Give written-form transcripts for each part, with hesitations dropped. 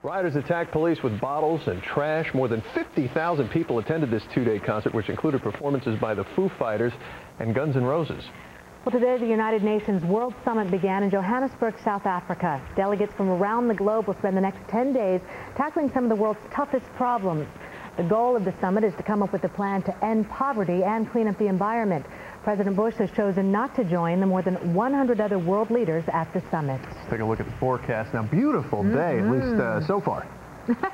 Rioters attacked police with bottles and trash. More than 50,000 people attended this two-day concert, which included performances by the Foo Fighters and Guns N' Roses. Well, today the United Nations World Summit began in Johannesburg, South Africa. Delegates from around the globe will spend the next 10 days tackling some of the world's toughest problems. The goal of the summit is to come up with a plan to end poverty and clean up the environment. President Bush has chosen not to join the more than 100 other world leaders at the summit. Let's take a look at the forecast now. Beautiful day, at least so far.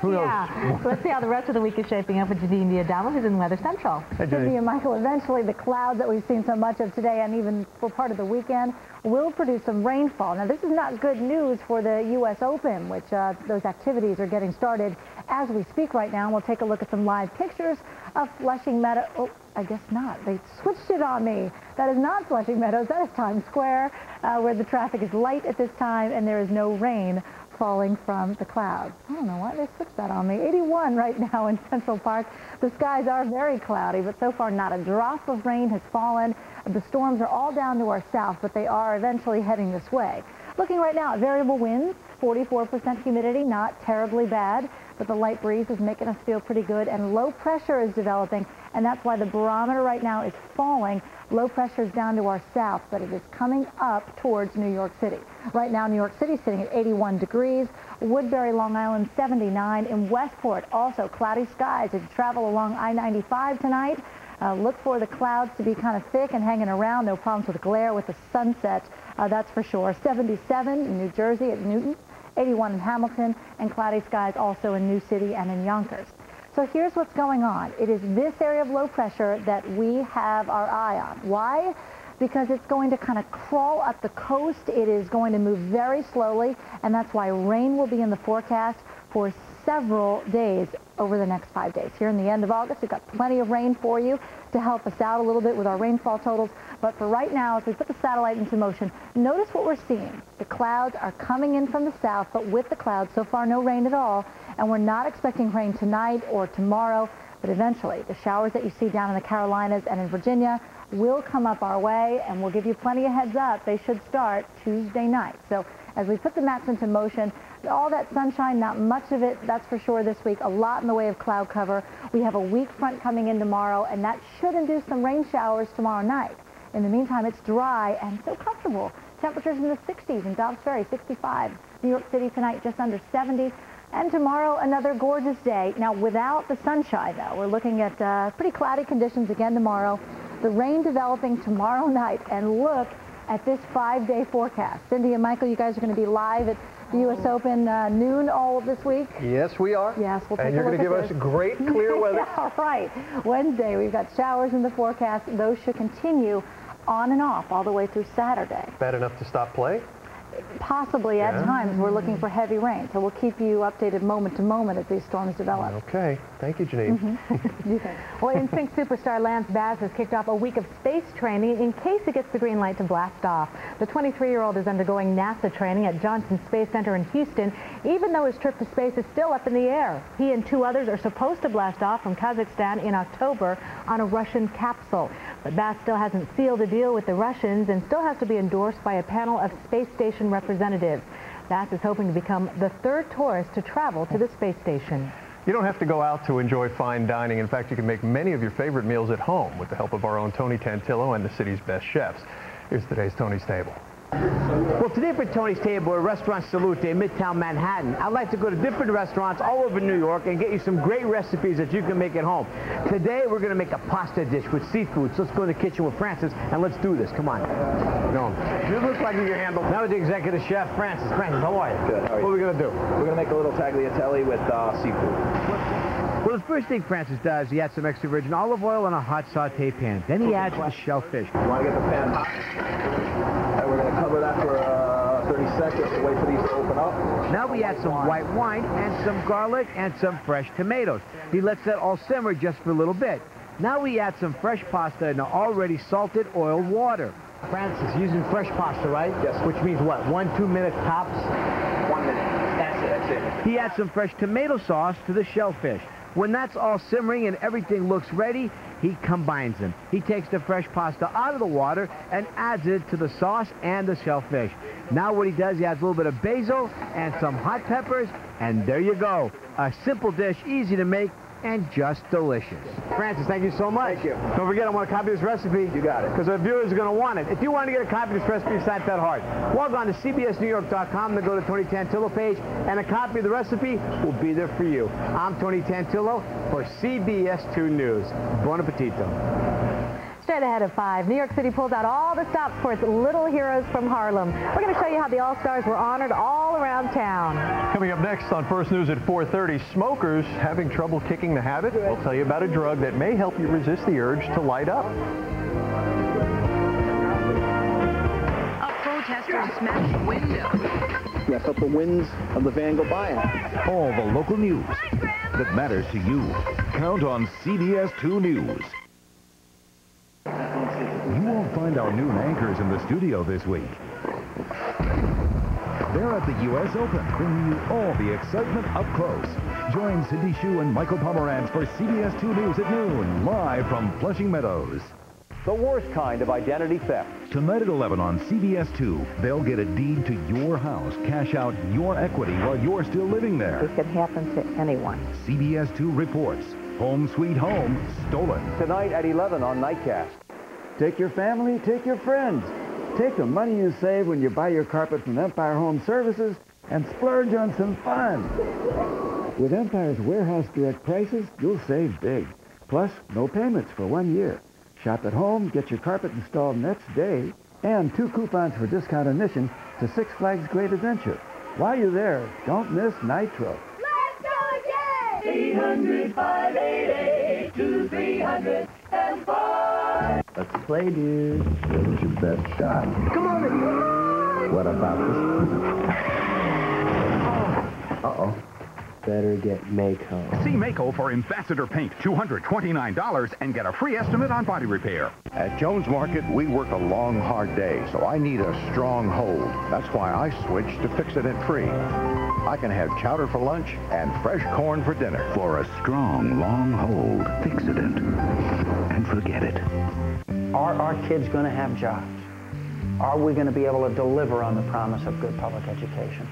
Who knows? Yeah. Let's see how the rest of the week is shaping up with Janine Diadamo, who's in Weather Central. Hey, Cindy and Michael, eventually the clouds that we've seen so much of today and even for part of the weekend will produce some rainfall. Now, this is not good news for the U.S. Open, which those activities are getting started as we speak right now. We'll take a look at some live pictures of Flushing Meadows. Oh, I guess not. They switched it on me. That is not Flushing Meadows. That is Times Square, where the traffic is light at this time and there is no rain falling from the clouds. I don't know why they switched that on me. 81 right now in Central Park. The skies are very cloudy, but so far not a drop of rain has fallen. The storms are all down to our south, but they are eventually heading this way. Looking right now at variable winds, 44% humidity, not terribly bad, but the light breeze is making us feel pretty good, and low pressure is developing, and that's why the barometer right now is falling. Low pressure is down to our south, but it is coming up towards New York City. Right now, New York City is sitting at 81 degrees. Woodbury, Long Island, 79. In Westport, also cloudy skies. As you travel along I-95 tonight, look for the clouds to be kind of thick and hanging around. No problems with glare with the sunset, that's for sure. 77 in New Jersey at Newton, 81 in Hamilton, and cloudy skies also in New City and in Yonkers. So here's what's going on. It is this area of low pressure that we have our eye on. Why? Because it's going to kind of crawl up the coast. It is going to move very slowly, and that's why rain will be in the forecast for several days over the next 5 days. Here in the end of August, we've got plenty of rain for you to help us out a little bit with our rainfall totals. But for right now, as we put the satellite into motion, notice what we're seeing. The clouds are coming in from the south, but with the clouds, so far no rain at all. And we're not expecting rain tonight or tomorrow, but eventually the showers that you see down in the Carolinas and in Virginia will come up our way, and we'll give you plenty of heads up. They should start Tuesday night. So as we put the maps into motion, all that sunshine, not much of it, that's for sure this week. A lot in the way of cloud cover. We have a weak front coming in tomorrow, and that should induce some rain showers tomorrow night. In the meantime, it's dry and so comfortable. Temperatures in the 60s in Dobbs Ferry, 65. New York City tonight just under 70. And tomorrow, another gorgeous day. Now, without the sunshine, though, we're looking at pretty cloudy conditions again tomorrow. The rain developing tomorrow night. And look at this 5-day forecast. Cindy and Michael, you guys are going to be live at the U.S. Open noon all of this week. Yes, we are. Yes, we'll take and you're going to give us great clear weather. All right. Wednesday, we've got showers in the forecast. Those should continue on and off all the way through Saturday. Bad enough to stop play? Possibly at times. We're looking for heavy rain, so we'll keep you updated moment to moment as these storms develop. Okay. Thank you, Janine. Well, NSYNC superstar Lance Bass has kicked off a week of space training in case he gets the green light to blast off. The 23-year-old is undergoing NASA training at Johnson Space Center in Houston, even though his trip to space is still up in the air. He and 2 others are supposed to blast off from Kazakhstan in October on a Russian capsule. But Bass still hasn't sealed a deal with the Russians and still has to be endorsed by a panel of space station representatives. Bass is hoping to become the 3rd tourist to travel to the space station. You don't have to go out to enjoy fine dining. In fact, you can make many of your favorite meals at home with the help of our own Tony Tantillo and the city's best chefs. Here's today's Tony's Table. Well, today for Tony's Table at Restaurant Salute in Midtown Manhattan, I'd like to go to different restaurants all over New York and get you some great recipes that you can make at home. Today, we're going to make a pasta dish with seafood. So let's go in the kitchen with Francis and let's do this. Come on. No, you look like you can handle. Now with the executive chef, Francis. Francis, how are you? Good. How are you? What are we going to do? We're going to make a little tagliatelle with seafood. Well, the first thing Francis does, he adds some extra virgin olive oil in a hot saute pan. Then he adds the shellfish. You want to get the pan hot? And we're going to cover that for 30 seconds to wait for these to open up. Now we add some white wine and some garlic and some fresh tomatoes. He lets that all simmer just for a little bit. Now we add some fresh pasta in already salted oiled water. Francis, using fresh pasta, right? Yes. Which means what, 1-2 minutes tops? 1 minute. That's it. He adds some fresh tomato sauce to the shellfish. When that's all simmering and everything looks ready, he combines them. He takes the fresh pasta out of the water and adds it to the sauce and the shellfish. Now what he does, he adds a little bit of basil and some hot peppers, and there you go. A simple dish, easy to make, and just delicious. Francis, thank you so much. Thank you. Don't forget, I want to copy this recipe. You got it. Because our viewers are going to want it. If you want to get a copy of this recipe, it's not that hard. Log on to cbsnewyork.com and go to Tony Tantillo page, and a copy of the recipe will be there for you. I'm Tony Tantillo for CBS 2 News. Buon appetito. Straight ahead of 5, New York City pulls out all the stops for its Little Heroes from Harlem. We're going to show you how the All-Stars were honored all around town. Coming up next on First News at 4:30, smokers having trouble kicking the habit? We'll tell you about a drug that may help you resist the urge to light up. A protester smashed a window. Yeah, I felt the winds of the van go by. All the local news that matters to you. Count on CBS 2 News. You won't find our new anchors in the studio this week. They're at the U.S. Open, bringing you all the excitement up close. Join Cindy Hsu and Michael Pomerantz for CBS 2 News at noon, live from Flushing Meadows. The worst kind of identity theft. Tonight at 11 on CBS 2, they'll get a deed to your house, cash out your equity while you're still living there. It could happen to anyone. CBS 2 reports, Home Sweet Home, stolen. Tonight at 11 on Nightcast. Take your family, take your friends. Take the money you save when you buy your carpet from Empire Home Services and splurge on some fun. With Empire's warehouse direct prices, you'll save big. Plus, no payments for 1 year. Shop at home, get your carpet installed next day, and 2 coupons for discount admission to Six Flags Great Adventure. While you're there, don't miss Nitro. Let's go again! 800-588-2305. Let's play, dude. Give us your best shot. Come on! What about this? Uh-oh. Better get Mako. See Mako for Ambassador Paint, $229, and get a free estimate on body repair. At Jones Market, we work a long, hard day, so I need a strong hold. That's why I switched to Fix-It Free. I can have chowder for lunch and fresh corn for dinner. For a strong, long hold, Fix-It and forget it. Are our kids going to have jobs? Are we going to be able to deliver on the promise of good public education?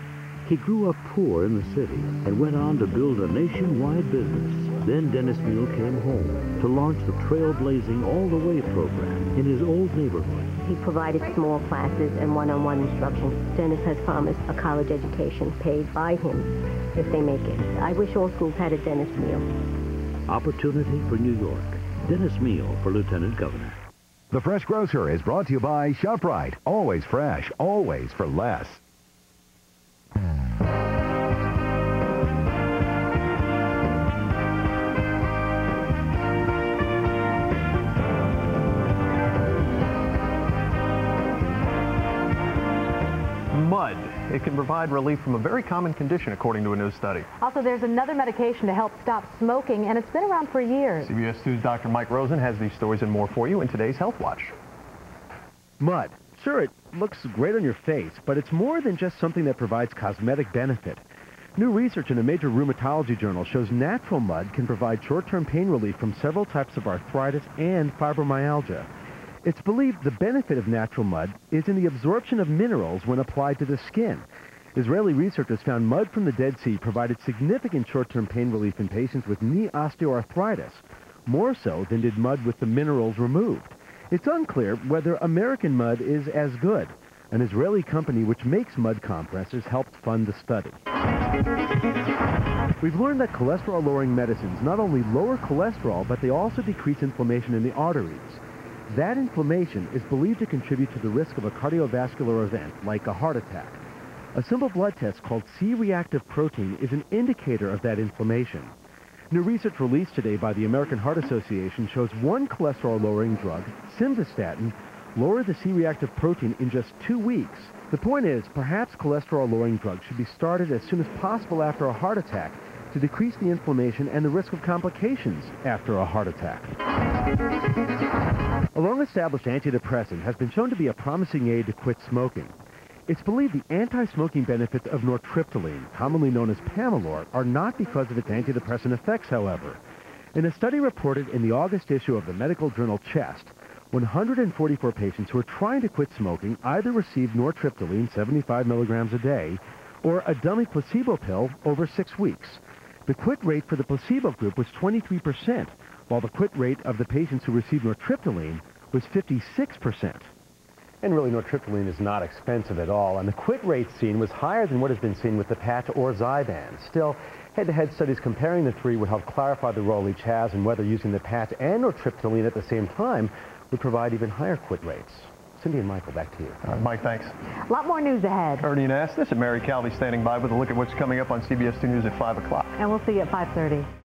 He grew up poor in the city and went on to build a nationwide business. Then Dennis Neal came home to launch the Trailblazing All the Way program in his old neighborhood. He provided small classes and one-on-one instruction. Dennis has promised a college education paid by him if they make it. I wish all schools had a Dennis Neal. Opportunity for New York. Dennis Neal for Lieutenant Governor. The Fresh Grocer is brought to you by Shoprite. Always fresh, always for less. Mud. It can provide relief from a very common condition, according to a new study. Also, there's another medication to help stop smoking, and it's been around for years. CBS 2's Dr. Mike Rosen has these stories and more for you in today's Health Watch. Mud. Sure, it looks great on your face, but it's more than just something that provides cosmetic benefit. New research in a major rheumatology journal shows natural mud can provide short-term pain relief from several types of arthritis and fibromyalgia. It's believed the benefit of natural mud is in the absorption of minerals when applied to the skin. Israeli researchers found mud from the Dead Sea provided significant short-term pain relief in patients with knee osteoarthritis, more so than did mud with the minerals removed. It's unclear whether American mud is as good. An Israeli company which makes mud compressors helped fund the study. We've learned that cholesterol-lowering medicines not only lower cholesterol, but they also decrease inflammation in the arteries. That inflammation is believed to contribute to the risk of a cardiovascular event, like a heart attack. A simple blood test called C-reactive protein is an indicator of that inflammation. New research released today by the American Heart Association shows one cholesterol-lowering drug, simvastatin, lowered the C-reactive protein in just 2 weeks. The point is, perhaps cholesterol-lowering drugs should be started as soon as possible after a heart attack to decrease the inflammation and the risk of complications after a heart attack. A long-established antidepressant has been shown to be a promising aid to quit smoking. It's believed the anti-smoking benefits of nortriptyline, commonly known as Pamelor, are not because of its antidepressant effects, however. In a study reported in the August issue of the medical journal Chest, 144 patients who were trying to quit smoking either received nortriptyline 75 milligrams a day or a dummy placebo pill over 6 weeks. The quit rate for the placebo group was 23%, while the quit rate of the patients who received nortriptyline was 56%. And really, nortriptyline is not expensive at all, and the quit rate seen was higher than what has been seen with the patch or Zyban. Still, head-to-head studies comparing the three would help clarify the role each has and whether using the patch and nortriptyline at the same time would provide even higher quit rates. Cindy and Michael, back to you. Mike, thanks. A lot more news ahead. Ernie Nass, this is Mary Calvey standing by with a look at what's coming up on CBS 2 News at 5 o'clock. And we'll see you at 5:30.